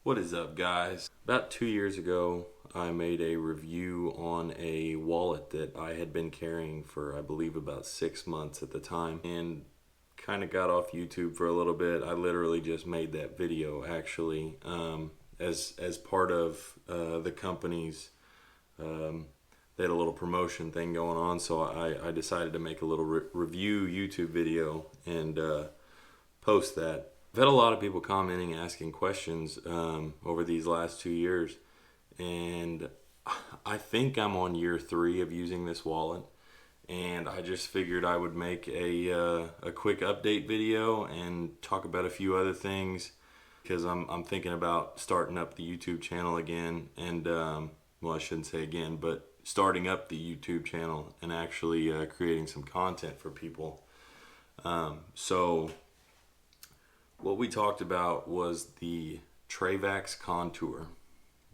What is up, guys? About 2 years ago, I made a review on a wallet that I had been carrying for, I believe, about 6 months at the time, and kind of got off YouTube for a little bit. I literally just made that video, actually, as part of the company's. They had a little promotion thing going on, so I decided to make a little review YouTube video and post that. I've had a lot of people commenting, asking questions over these last 2 years, and I think I'm on year 3 of using this wallet, and I just figured I would make a quick update video and talk about a few other things, because I'm thinking about starting up the YouTube channel again, and well, I shouldn't say again, but starting up the YouTube channel and actually creating some content for people. So what we talked about was the Trayvax Contour.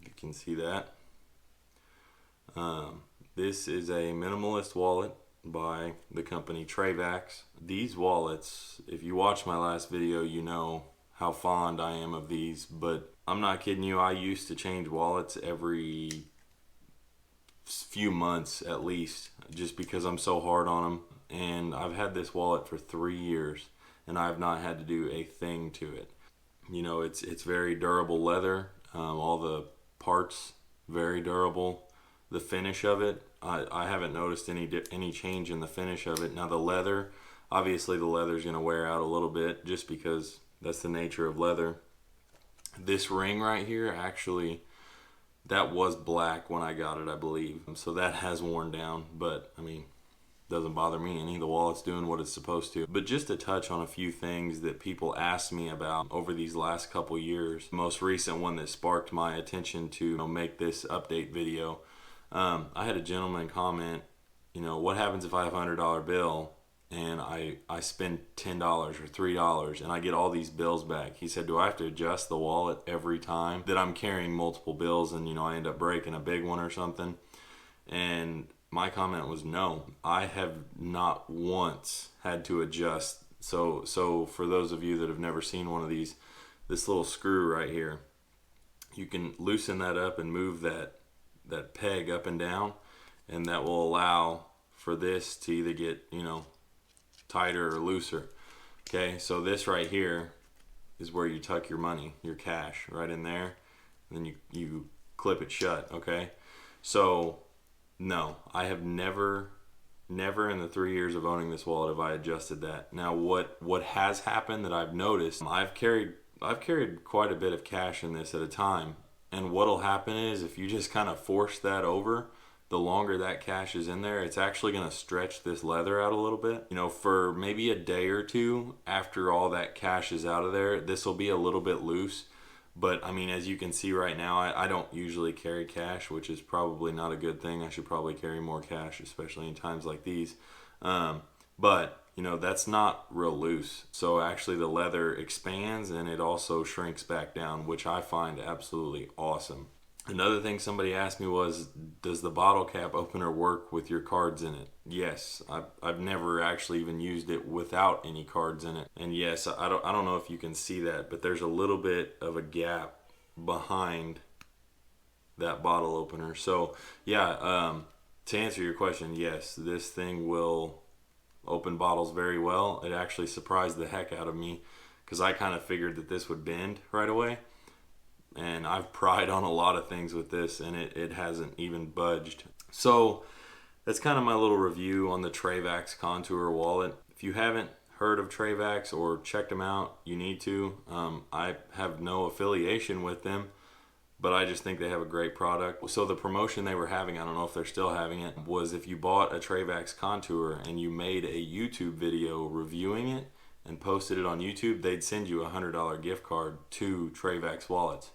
You can see that. This is a minimalist wallet by the company Trayvax. These wallets, if you watch my last video, you know how fond I am of these, but I'm not kidding you. I used to change wallets every few months at least, just because I'm so hard on them. And I've had this wallet for 3 years, and I've not had to do a thing to it. You know, it's very durable leather. All the parts very durable. The finish of it, I haven't noticed any change in the finish of it. Now the leather, obviously the leather's gonna wear out a little bit, just because that's the nature of leather. This ring right here, actually, that was black when I got it, I believe. So that has worn down, but I mean, doesn't bother me any. The wallet's doing what it's supposed to. But just to touch on a few things that people asked me about over these last couple years. The most recent one that sparked my attention to make this update video. I had a gentleman comment, what happens if I have a $100 bill and I spend $10 or $3 and I get all these bills back? He said, do I have to adjust the wallet every time that I'm carrying multiple bills and I end up breaking a big one or something? And my comment was no. I have not once had to adjust. So for those of you that have never seen one of these, this little screw right here, you can loosen that up and move that peg up and down, and that will allow for this to either get tighter or looser. Okay, so this right here is where you tuck your money, your cash, right in there, and then you clip it shut. Okay, so no, I have never in the 3 years of owning this wallet have I adjusted that. Now what has happened that I've noticed, I've carried quite a bit of cash in this at a time, and what'll happen is if you just kind of force that over, the longer that cash is in there, it's actually going to stretch this leather out a little bit. For maybe a day or two after all that cash is out of there, this will be a little bit loose. But I mean, as you can see right now, I don't usually carry cash, which is probably not a good thing. I should probably carry more cash, especially in times like these. But that's not real loose. So actually the leather expands and it also shrinks back down, which I find absolutely awesome. Another thing somebody asked me was, does the bottle cap opener work with your cards in it? Yes, I've never actually even used it without any cards in it. And yes, I don't know if you can see that, but there's a little bit of a gap behind that bottle opener. So yeah, to answer your question, yes, this thing will open bottles very well. It actually surprised the heck out of me, because I kind of figured that this would bend right away. And I've pried on a lot of things with this, and it hasn't even budged. So that's kind of my little review on the Trayvax Contour wallet. If you haven't heard of Trayvax or checked them out, you need to. I have no affiliation with them, but I just think they have a great product. So the promotion they were having, I don't know if they're still having it, was if you bought a Trayvax Contour and you made a YouTube video reviewing it and posted it on YouTube, they'd send you a $100 gift card to Trayvax wallets.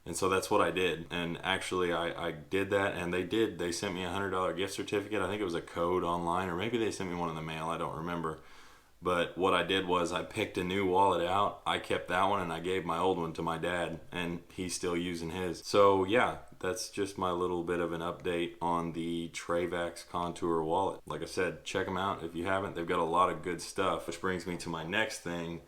And so that's what I did. And actually I did that, and they sent me a $100 gift certificate. I think it was a code online, or maybe they sent me one in the mail, I don't remember. But what I did was I picked a new wallet out. I kept that one and I gave my old one to my dad, and he's still using his. So yeah, that's just my little bit of an update on the Trayvax Contour wallet. Like I said, check them out if you haven't. They've got a lot of good stuff, which brings me to my next thing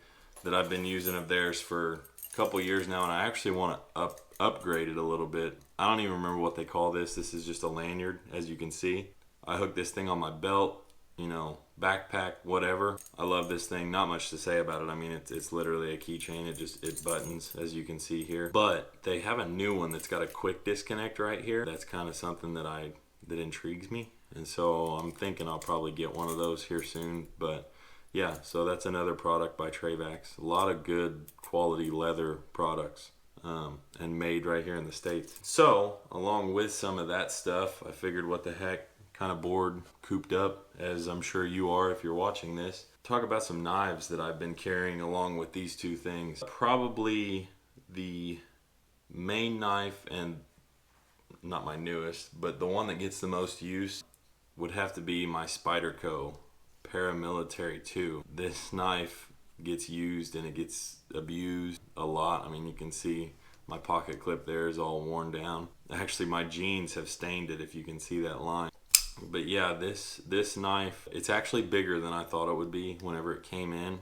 that I've been using of theirs for a couple years now, and I actually want to upgrade it a little bit. I don't even remember what they call this. This is just a lanyard, as you can see. I hook this thing on my belt, you know, backpack, whatever. I love this thing. Not much to say about it. I mean, it's literally a keychain. It buttons, as you can see here. But they have a new one that's got a quick disconnect right here. That's kind of something that intrigues me. And so I'm thinking I'll probably get one of those here soon. But yeah, so that's another product by Trayvax. A lot of good quality leather products. And made right here in the States. So, along with some of that stuff, I figured what the heck, kind of bored, cooped up, as I'm sure you are if you're watching this. Talk about some knives that I've been carrying along with these two things. Probably the main knife, and not my newest, but the one that gets the most use would have to be my Spyderco Paramilitary 2. This knife gets used and it gets abused a lot. I mean, you can see my pocket clip there is all worn down. Actually, my jeans have stained it, if you can see that line. But yeah, this knife, it's actually bigger than I thought it would be whenever it came in.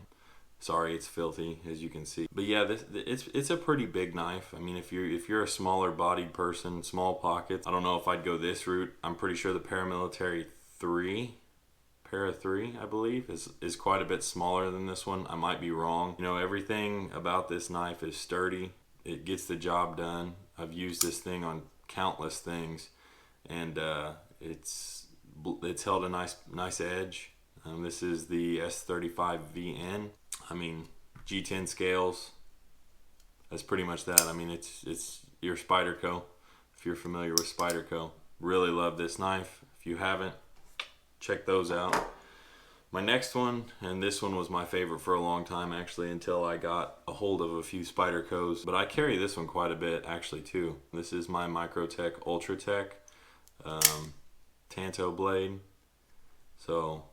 Sorry, it's filthy, as you can see. But yeah, it's a pretty big knife. I mean, if you're a smaller bodied person, small pockets, I don't know if I'd go this route. I'm pretty sure the Paramilitary 3, Para 3, I believe, is quite a bit smaller than this one. I might be wrong. You know, everything about this knife is sturdy. It gets the job done. I've used this thing on countless things, and it's held a nice edge. This is the S35VN. I mean, G10 scales. That's pretty much that. I mean, it's your Spyderco. If you're familiar with Spyderco, really love this knife. If you haven't, check those out. My next one, and this one was my favorite for a long time actually, until I got a hold of a few Spydercos, but I carry this one quite a bit actually too. This is my Microtech Ultratech Tanto blade. So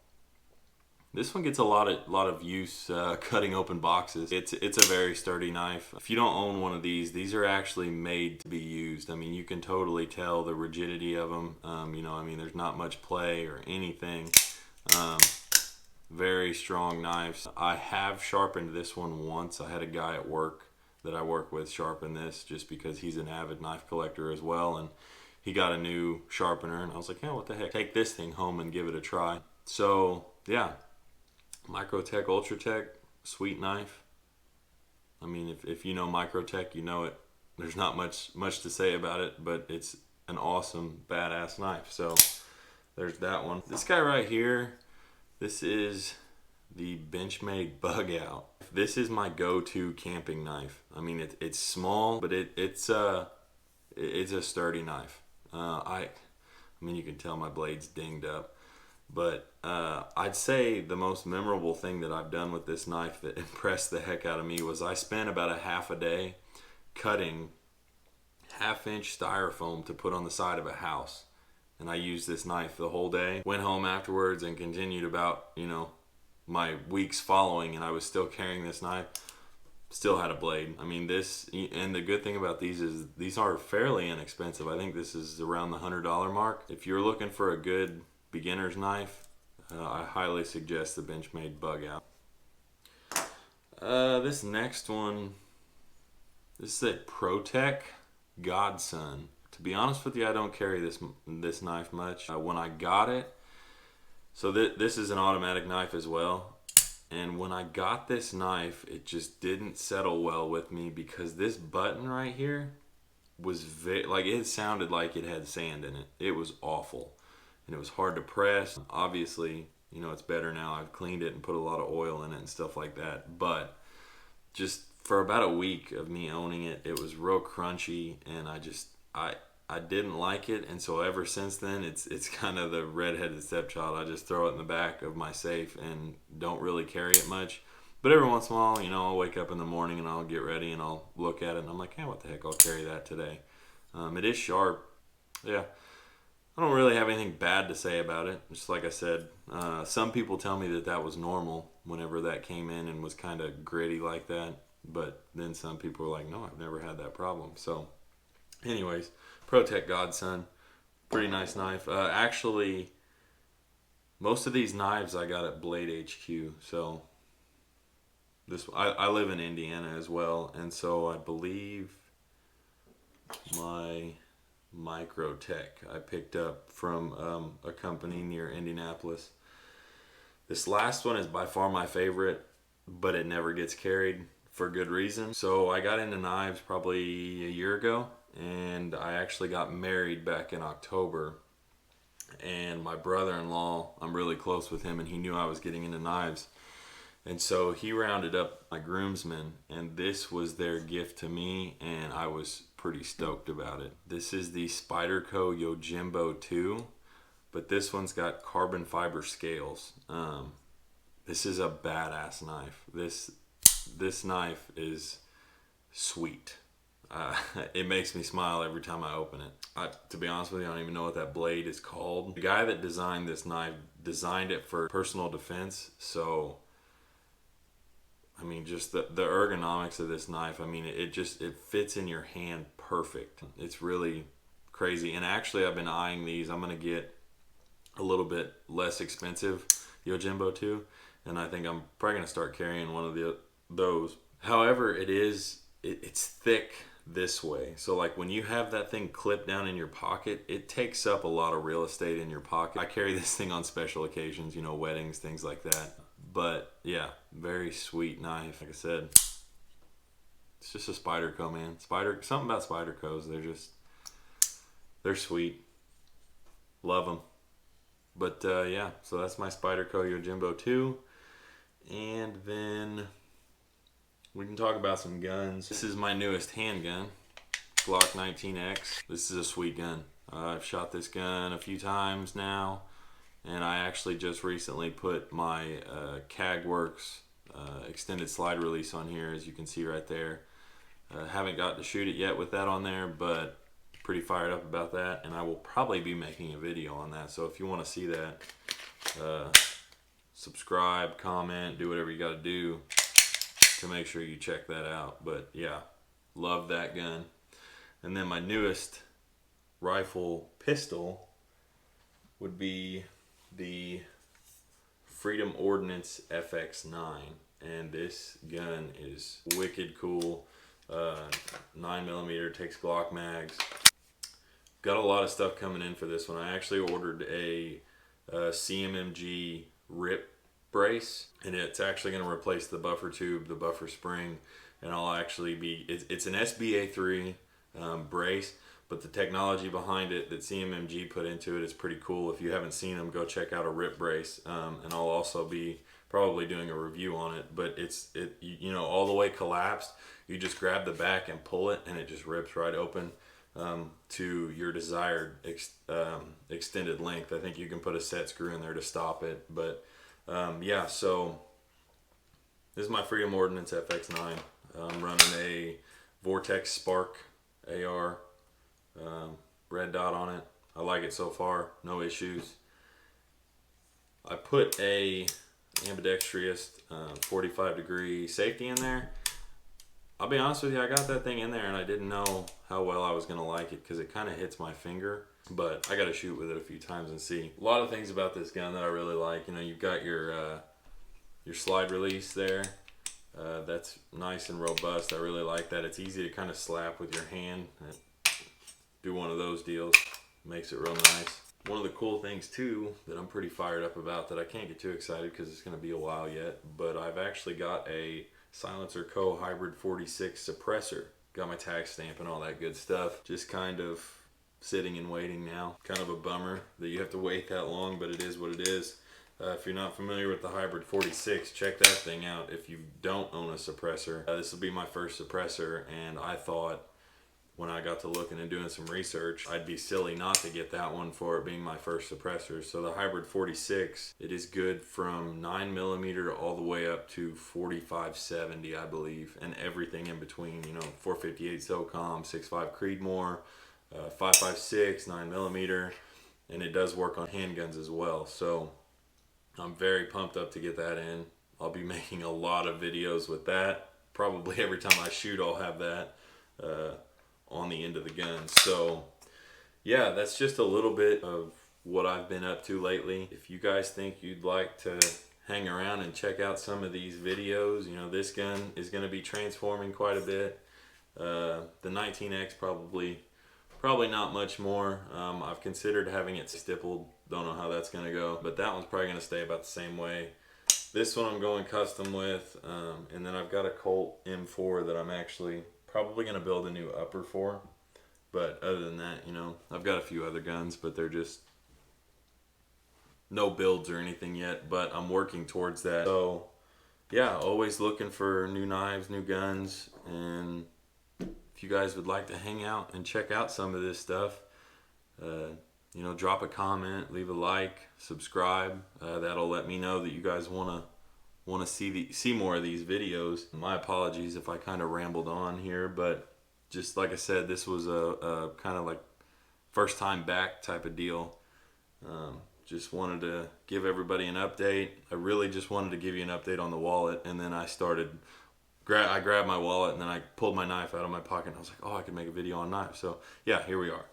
this one gets a lot of use cutting open boxes. It's a very sturdy knife. If you don't own one of these are actually made to be used. I mean, you can totally tell the rigidity of them. You know, I mean, there's not much play or anything. Very strong knives. I have sharpened this one once. I had a guy at work that I work with sharpen this just because he's an avid knife collector as well, and he got a new sharpener, and I was like, yeah, what the heck, take this thing home and give it a try. So yeah, Microtech Ultratech, sweet knife. I mean, if you know Microtech, you know it. There's not much to say about it, but it's an awesome, badass knife. So there's that one. This guy right here, this is the Benchmade Bug Out. This is my go-to camping knife. I mean, it's small, but it's a sturdy knife. I mean, you can tell my blade's dinged up. But I'd say the most memorable thing that I've done with this knife that impressed the heck out of me was I spent about a half a day cutting 1/2-inch styrofoam to put on the side of a house. And I used this knife the whole day. Went home afterwards and continued about, you know, my weeks following, and I was still carrying this knife. Still had a blade. I mean, this, and the good thing about these is these are fairly inexpensive. I think this is around the $100 mark. If you're looking for a good beginner's knife, I highly suggest the Benchmade Bug Out. This next one, this is a ProTech Godson. To be honest with you, I don't carry this knife much. When I got it, so this is an automatic knife as well, and when I got this knife, it just didn't settle well with me because this button right here was like, it sounded like it had sand in it. It was awful, and it was hard to press. Obviously, you know, it's better now. I've cleaned it and put a lot of oil in it and stuff like that, but just for about a week of me owning it, it was real crunchy, and I didn't like it, and so ever since then, it's kind of the redheaded stepchild. I just throw it in the back of my safe and don't really carry it much. But every once in a while, you know, I'll wake up in the morning and I'll get ready and I'll look at it and I'm like, hey, what the heck, I'll carry that today. It is sharp. Yeah, I don't really have anything bad to say about it. Just like I said, some people tell me that was normal whenever that came in and was kind of gritty like that. But then some people are like, no, I've never had that problem. So Anyways, Protect Godson, pretty nice knife. Actually, most of these knives I got at Blade HQ. So I live in Indiana as well, and so I believe my Microtech I picked up from a company near Indianapolis. This last one is by far my favorite, but it never gets carried for good reason. So I got into knives probably a year ago, and I actually got married back in October. And my brother-in-law, I'm really close with him, and he knew I was getting into knives. And so he rounded up my groomsmen, and this was their gift to me, and I was pretty stoked about it. This is the Spyderco Yojimbo 2, but this one's got carbon fiber scales. This is a badass knife. This knife is sweet. It makes me smile every time I open it. To be honest with you, I don't even know what that blade is called. The guy that designed this knife designed it for personal defense, so I mean, just the ergonomics of this knife, I mean, it fits in your hand perfect. It's really crazy. And actually, I've been eyeing these. I'm going to get a little bit less expensive Yojimbo 2, and I think I'm probably going to start carrying one of those. However, it's thick this way. So like when you have that thing clipped down in your pocket, it takes up a lot of real estate in your pocket. I carry this thing on special occasions, weddings, things like that. But yeah, very sweet knife. Like I said, it's just a Spyderco, man. Something about Spydercos. They're sweet. Love them. But yeah, so that's my Spyderco Yojimbo 2. And then we can talk about some guns. This is my newest handgun, Glock 19X. This is a sweet gun. I've shot this gun a few times now. And I actually just recently put my CAGWorks extended slide release on here, as you can see right there. Haven't got to shoot it yet with that on there, but pretty fired up about that. And I will probably be making a video on that. So if you want to see that, subscribe, comment, do whatever you got to do to make sure you check that out. But yeah, love that gun. And then my newest rifle pistol would be the Freedom Ordnance FX9, and this gun is wicked cool. 9mm, takes Glock mags. Got a lot of stuff coming in for this one. I actually ordered a CMMG rip brace, and it's actually going to replace the buffer tube, the buffer spring, and I'll actually be, it's an SBA3 brace, but the technology behind it that CMMG put into it is pretty cool. If you haven't seen them, go check out a rip brace, and I'll also be probably doing a review on it. But it all the way collapsed. You just grab the back and pull it, and it just rips right open to your desired extended length. I think you can put a set screw in there to stop it. But yeah, so this is my Freedom Ordnance FX9. I'm running a Vortex Spark AR. Red dot on it. I like it so far, no issues. I put a ambidextrous 45 degree safety in there. I'll be honest with you, I got that thing in there and I didn't know how well I was going to like it because it kind of hits my finger, but I got to shoot with it a few times and see. A lot of things about this gun that I really like. You've got your slide release there. That's nice and robust. I really like that. It's easy to kind of slap with your hand. Do one of those deals, makes it real nice. One of the cool things too that I'm pretty fired up about, that I can't get too excited because it's going to be a while yet, but I've actually got a Silencer Co. Hybrid 46 suppressor. Got my tax stamp and all that good stuff. Just kind of sitting and waiting now. Kind of a bummer that you have to wait that long, but it is what it is. If you're not familiar with the Hybrid 46, check that thing out. If you don't own a suppressor, this will be my first suppressor, and I thought, when I got to looking and doing some research, I'd be silly not to get that one for it being my first suppressor. So the Hybrid 46, it is good from 9mm all the way up to 4570, I believe, and everything in between. 458 SOCOM, 6.5 Creedmoor, 5.56, 9mm, and it does work on handguns as well. So I'm very pumped up to get that in. I'll be making a lot of videos with that. Probably every time I shoot, I'll have that on the end of the gun. So yeah, that's just a little bit of what I've been up to lately. If you guys think you'd like to hang around and check out some of these videos, you know, this gun is going to be transforming quite a bit. The 19X probably not much more. I've considered having it stippled. Don't know how that's going to go, but that one's probably going to stay about the same way. This one I'm going custom with, and then I've got a Colt M4 that I'm actually probably going to build a new upper for. But other than that, you know, I've got a few other guns, but they're just no builds or anything yet, but I'm working towards that. So yeah, always looking for new knives, new guns, and if you guys would like to hang out and check out some of this stuff, you know, drop a comment, leave a like, subscribe. That'll let me know that you guys want to see more of these videos. My apologies if I kind of rambled on here, but just like I said, this was a kind of like first time back type of deal. Just wanted to give everybody an update. I really just wanted to give you an update on the wallet, and then I grabbed my wallet, and then I pulled my knife out of my pocket, and I was like, oh, I could make a video on knives. So yeah, here we are.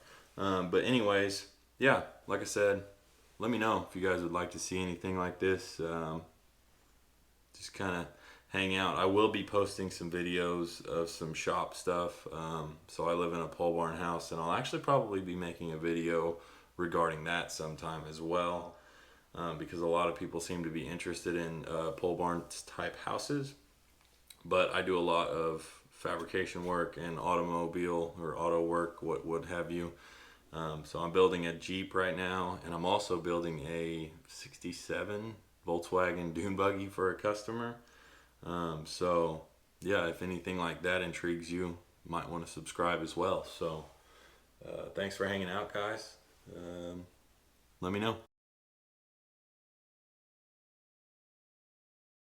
But anyways, yeah, like I said, let me know if you guys would like to see anything like this. Just kind of hang out. I will be posting some videos of some shop stuff. So I live in a pole barn house, and I'll actually probably be making a video regarding that sometime as well, because a lot of people seem to be interested in pole barn type houses. But I do a lot of fabrication work and automobile or auto work, what have you. So I'm building a Jeep right now, and I'm also building a 67 Volkswagen dune buggy for a customer. So yeah, if anything like that intrigues you, might want to subscribe as well. So thanks for hanging out, guys. Let me know.